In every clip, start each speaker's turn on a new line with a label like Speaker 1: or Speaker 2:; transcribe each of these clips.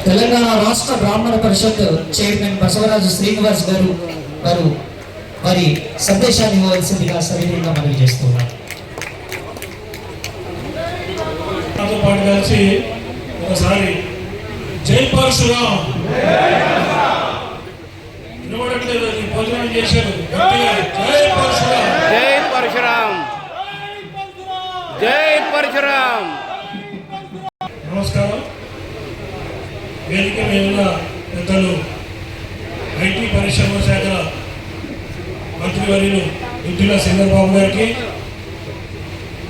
Speaker 1: తెలంగాణ రాష్ట్ర బ్రాహ్మణ పరిషత్ చైర్మన్ బసవరాజు శ్రీనివాస్ గారు వారి సందేశాన్ని ఇవ్వవలసిందిగా సవినయంగా మనవి చేస్తున్నారు.
Speaker 2: పాటు కలిసి ఒకసారి జై పరశురామ్ వినబడట్లేదు, భోజనం చేశారు. జై పరశురామ్,
Speaker 3: జై పరశురామ్, జై పరశురామ్.
Speaker 2: నమస్కారం. వేదిక మీద ఉన్న పెద్దలు, ఐటీ పరిశ్రమ శాఖ మంత్రివర్యులు దుద్దిల చంద్రబాబు గారికి,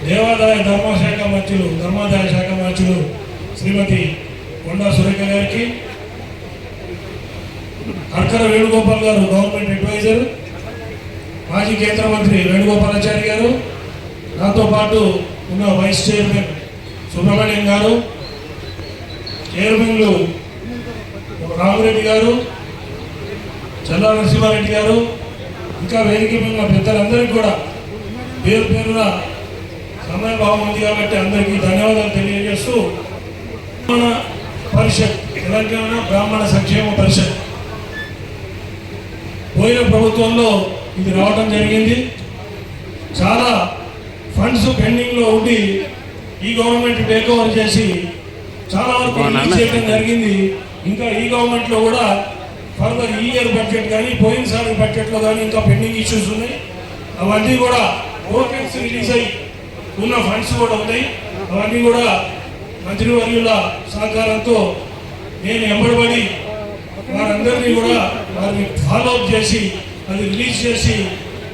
Speaker 2: దేవాదాయ ధర్మాదాయ శాఖ మంత్రులు శ్రీమతి కొండా సురేఖ గారికి, అర్కర వేణుగోపాల్ గారు గవర్నమెంట్ అడ్వైజర్, మాజీ కేంద్ర మంత్రి వేణుగోపాలాచారి గారు, నాతో పాటు ఉన్న వైస్ చైర్మన్ సుబ్రహ్మణ్యం గారు, చైర్మన్లు రామిరెడ్డి గారు, చల్లా నరసింహారెడ్డి గారు, ఇంకా వేదిక మీద పెద్దలందరికీ కూడా పేరు పేరున సమయభావం ఉంది కాబట్టి అందరికీ ధన్యవాదాలు తెలియజేస్తూ, బ్రాహ్మణ పరిషత్, తెలంగాణ బ్రాహ్మణ సంక్షేమ పరిషత్ పోయిన ప్రభుత్వంలో ఇది రావడం జరిగింది. చాలా ఫండ్స్ పెండింగ్లో ఉండి ఈ గవర్నమెంట్ టేక్ ఓవర్ చేసి చాలా వరకు రిలీజ్ చేయడం జరిగింది. ఇంకా ఈ గవర్నమెంట్లో కూడా ఫర్దర్ ఈ ఇయర్ బడ్జెట్ కానీ పోయినసారి బడ్జెట్లో కానీ ఇంకా పెండింగ్ ఇష్యూస్ ఉన్నాయి. అవన్నీ కూడా టోకెన్స్ రిలీజ్ అయ్యి ఉన్న ఫండ్స్ కూడా ఉన్నాయి. అవన్నీ కూడా మంత్రివర్యుల సహకారంతో నేను ఎంబడబడి వారందరినీ కూడా వారిని ఫాలో అప్ చేసి అది రిలీజ్ చేసి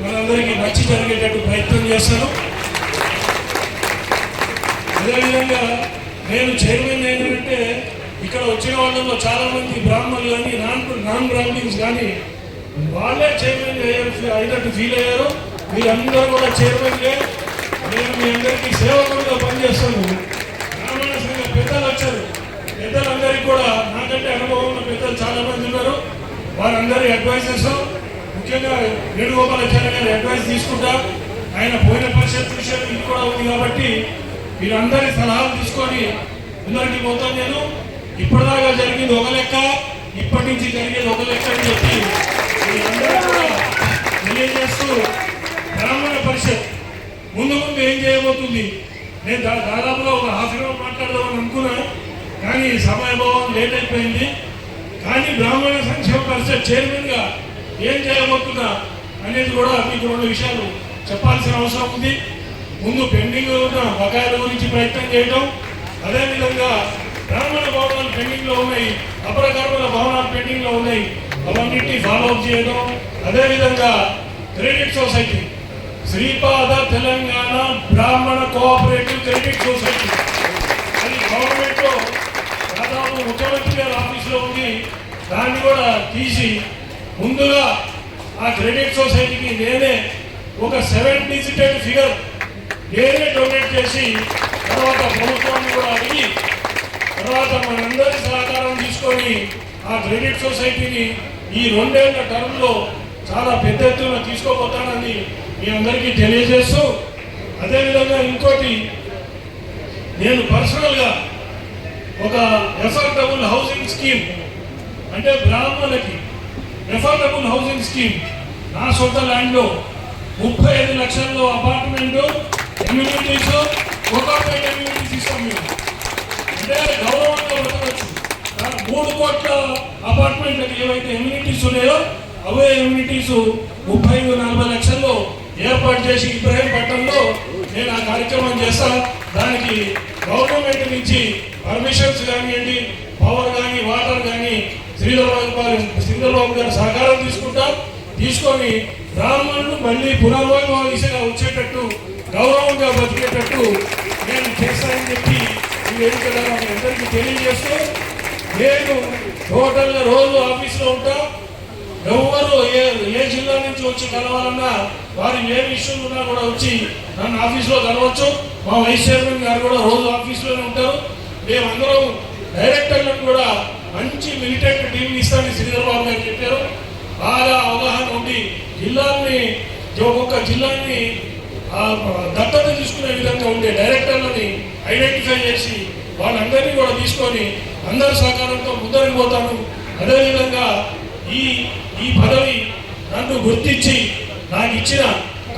Speaker 2: మనందరికీ మంచి జరిగేటట్టు ప్రయత్నం చేస్తాను. అదేవిధంగా నేను చైర్మన్ ఏంటంటే ఇక్కడ వచ్చిన వాళ్ళలో చాలా మంది బ్రాహ్మణులు కానీ నాన్ బ్రాహ్మణ్స్ కానీ వాళ్ళే చైర్మన్ అయినట్టు ఫీల్ అయ్యారు. మీరందరూ కూడా చైర్మన్లే. నేను మీ అందరికీ సేవకుడిగా పనిచేస్తాను. బ్రాహ్మణ సంఘ పెద్దలు వచ్చారు. పెద్దలందరికీ కూడా నాకంటే అనుభవం ఉన్న పెద్దలు చాలా మంది ఉన్నారు. వారందరి అడ్వైజెస్, ముఖ్యంగా వేణుగోపాలాచార్య గారి అడ్వైస్ తీసుకుంటా. ఆయన పోయిన పరిషత్ విషయం ఇది కూడా ఉంది కాబట్టి వీరందరి సలహాలు తీసుకొని అందరికీ పోతాను. నేను ఇప్పటిదాకా జరిగింది ఒక లెక్క, ఇప్పటి నుంచి జరిగేది ఒక లెక్క అని చెప్పి వీరందరూ కూడా తెలియజేస్తూ, బ్రాహ్మణ పరిషత్ ముందు ఏం చేయబోతుంది నేను దాదాపుగా ఒక హాఫ్ అన్ అవర్ మాట్లాడదామని అనుకున్నా, కానీ సమయభావం లేట్ అయిపోయింది. కానీ బ్రాహ్మణ సంక్షేమ పరిషత్ చైర్మన్గా ఏం చేయబోతున్నా అనేది కూడా మీకు రెండు విషయాలు చెప్పాల్సిన అవసరం ఉంది. ముందు పెండింగ్ ఉన్న బకాయిల గురించి ప్రయత్నం చేయడం, అదేవిధంగా బ్రాహ్మణ భవనాలు పెండింగ్లో ఉన్నాయి, అపరకర్మల భవనాలు పెండింగ్లో ఉన్నాయి, అవన్నింటినీ ఫాలో అప్ చేయడం. అదేవిధంగా క్రెడిట్ సొసైటీ, శ్రీపాద తెలంగాణ బ్రాహ్మణ కోఆపరేటివ్ క్రెడిట్ సొసైటీ, అది గవర్నమెంట్లో దాదాపు ముఖ్యమంత్రి గారి ఆఫీస్లో ఉంది. దాన్ని కూడా తీసి ముందుగా ఆ క్రెడిట్ సొసైటీకి నేనే ఒక 7 డిజిటెడ్ ఫిగర్ నేనే డొనేట్ చేసి తర్వాత ప్రభుత్వాన్ని కూడా అడిగి తర్వాత మనందరి సహకారం తీసుకొని ఆ క్రెడిట్ సొసైటీని ఈ 2 ఏళ్ల టర్మ్లో చాలా పెద్ద ఎత్తున తీసుకోబోతానని మీ అందరికీ తెలియజేస్తూ, అదేవిధంగా ఇంకోటి, నేను పర్సనల్గా ఒక ఎఫర్డబుల్ హౌసింగ్ స్కీమ్, అంటే బ్రాహ్మణులకి ఎఫర్డబుల్ హౌసింగ్ స్కీమ్, నా సొంత ల్యాండ్లో 35 లక్షల్లో అపార్ట్మెంటు, ఎమ్యూనిటీస్, కోకాపేట ఎమ్యూనిటీస్ ఇస్తాం మేము. అంటే గౌరవంగా బతకచ్చు. 3 కోట్ల అపార్ట్మెంట్లకు ఏవైతే ఎమ్యూనిటీస్ ఉన్నాయో అవే ఎమ్యూనిటీస్ 35-40 లక్షల్లో ఏర్పాటు చేసి ఇబ్రహీంపట్నంలో నేను ఆ కార్యక్రమం చేస్తాను. దానికి గవర్నమెంట్ నుంచి పర్మిషన్స్ కానివ్వండి, పవర్ కానీ, వాటర్ కానీ శ్రీధర్బాబు గారు సహకారం తీసుకొని బ్రాహ్మణులు మళ్ళీ పునర్వైభవ దిశగా వచ్చేటట్టు, గౌరవంగా బతికేటట్టు నేను చేస్తానని చెప్పి ఈ వేదిక ద్వారా మీ అందరికీ తెలియజేస్తూ, నేను టోటల్గా రోజు ఆఫీస్లో ఉంటా. ఎవరు ఏ జిల్లా నుంచి వచ్చి కలవాలన్నా వారి ఏ విషయం ఉన్నా కూడా వచ్చి నన్ను ఆఫీస్లో కలవచ్చు. మా వైస్ చైర్మన్ గారు కూడా రోజు ఆఫీస్లోనే ఉంటారు. మేమందరం డైరెక్టర్లను కూడా మంచి మిలిటెంట్ టీంని ఇస్తానని శ్రీధర్బాబు గారు చెప్పారు. బాగా అవగాహన ఉండి జిల్లాల్ని, ఒక్కొక్క జిల్లాని దత్తత తీసుకునే విధంగా ఉండే డైరెక్టర్లని ఐడెంటిఫై చేసి వాళ్ళందరినీ కూడా తీసుకొని అందరి సహకారంతో ముందరికి పోతాను. అదేవిధంగా ఈ ఈ పదవి నన్ను గుర్తించి నాకు ఇచ్చిన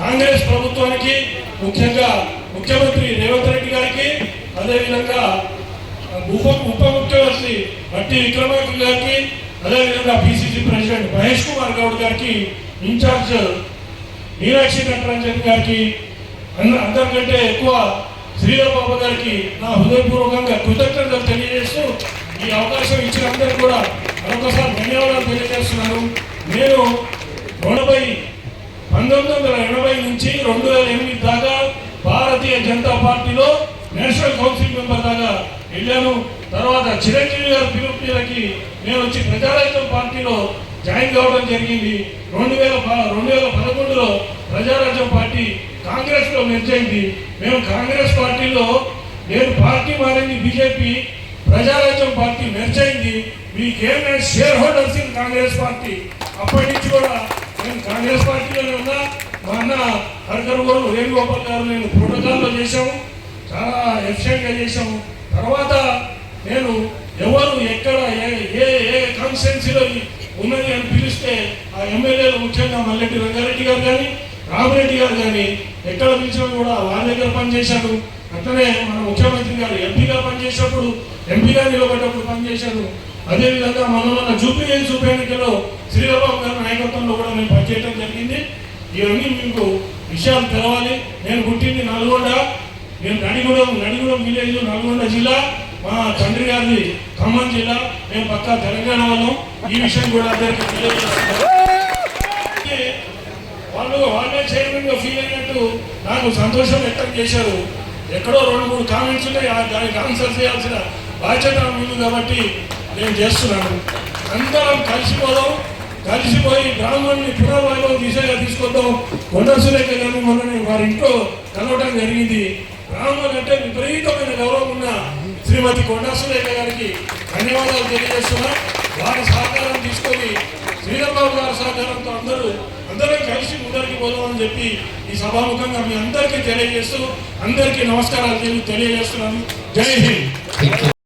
Speaker 2: కాంగ్రెస్ ప్రభుత్వానికి, ముఖ్యంగా ముఖ్యమంత్రి రేవంత్ రెడ్డి గారికి, అదేవిధంగా ఉప ముఖ్యమంత్రి బట్టి విక్రమార్క గారికి, అదేవిధంగా పిసిసి ప్రెసిడెంట్ మహేష్ కుమార్ గౌడ్ గారికి, ఇన్ఛార్జ్ మీనాక్షి నటరంజన్ గారికి, అందరికంటే ఎక్కువ శ్రీధర్ బాబు గారికి నా హృదయపూర్వకంగా కృతజ్ఞతలు తెలియజేస్తూ ఈ అవకాశం ఇచ్చిన అందరికీ కూడా మరొకసారి ధన్యవాదాలు తెలియజేస్తున్నాను. నేను 1980 నుంచి 2008 దాకా భారతీయ జనతా పార్టీలో నేషనల్ కౌన్సిల్ మెంబర్ దాకా వెళ్ళాను. తర్వాత చిరంజీవి గారి పిలుపు మేరకి నేను వచ్చి ప్రజారాజ్యం పార్టీలో జాయిన్ కావడం జరిగింది. 2011లో ప్రజారాజ్యం పార్టీ కాంగ్రెస్ లో మెర్జ్ అయింది. మేము కాంగ్రెస్ పార్టీలో, నేను పార్టీ మారింది బీజేపీ, ప్రజారాజ్యం పార్టీ మెర్జ్ అయింది. మీకేమైనా share holders in Congress party. అప్పటి నుంచి కూడా నేను కాంగ్రెస్ పార్టీలోనే ఉన్నా. మా అన్న హరికర్గోలు వేణుగోపాల్ గారు నేను ప్రోటోకాల్లో చేశాము, చాలా ఎఫిషియెంట్గా చేశాము. తర్వాత నేను ఎవరు ఎక్కడ ఏ ఏ కాన్స్టిట్యున్సీలో ఉన్నది అని పిలిస్తే ఆ ఎమ్మెల్యేలు, ముఖ్యంగా మల్లెడ్డి రంగారెడ్డి గారు కానీ రామిరెడ్డి గారు కానీ ఎక్కడ పిలిచినా కూడా వాళ్ళ దగ్గర పనిచేశాను. అట్లనే మన ముఖ్యమంత్రి గారు ఎంపీగా పనిచేసేటప్పుడు, ఎంపీగా నిలబడ్డప్పుడు పనిచేశాను. అదేవిధంగా మన జూబ్లీ ఉప ఎన్నికల్లో శ్రీరాబాబు గారి నాయకత్వంలో కూడా నేను పనిచేయడం జరిగింది. ఇవన్నీ మీకు విషయాలు తెలవాలి. నేను పుట్టింది నల్గొండ, నేను నడిగూడెం విలేజ్, నల్గొండ జిల్లా. మా తండ్రి గారిది ఖమ్మం జిల్లా. మేము పక్కా తెలంగాణ వాళ్ళం. ఈ విషయం కూడా అందరికీ తెలియజేస్తున్నాను. వాళ్ళే చైర్మన్గా ఫీల్ అయినట్టు నాకు సంతోషం వ్యక్తం చేశారు. ఎక్కడో 2-3 కామెంట్స్ ఉన్నాయి, దానికి ఆన్సర్ చేయాల్సిన బాధ్యత ఉంది కాబట్టి నేను చేస్తున్నాను. అందరం కలిసిపోయి బ్రాహ్మణుని పునర్వైభవ దిశగా తీసుకొద్దాం. కొండ సురేఖ గారిని మొన్న వారి ఇంట్లో కలవడం జరిగింది. బ్రాహ్మణులు అంటే విపరీతమైన గౌరవం ఉన్న శ్రీమతి కొండ సురేఖ గారికి ధన్యవాదాలు తెలియజేస్తున్నా. వారి సహకారం తీసుకొని శ్రీధర్బాబు గారి సహకారంతో అందరం కలిసి ముందరికి పోదామని చెప్పి ఈ సభాముఖంగా మీ అందరికీ తెలియజేస్తూ అందరికీ నమస్కారాలు తెలియజేస్తున్నాను. జై హింద్.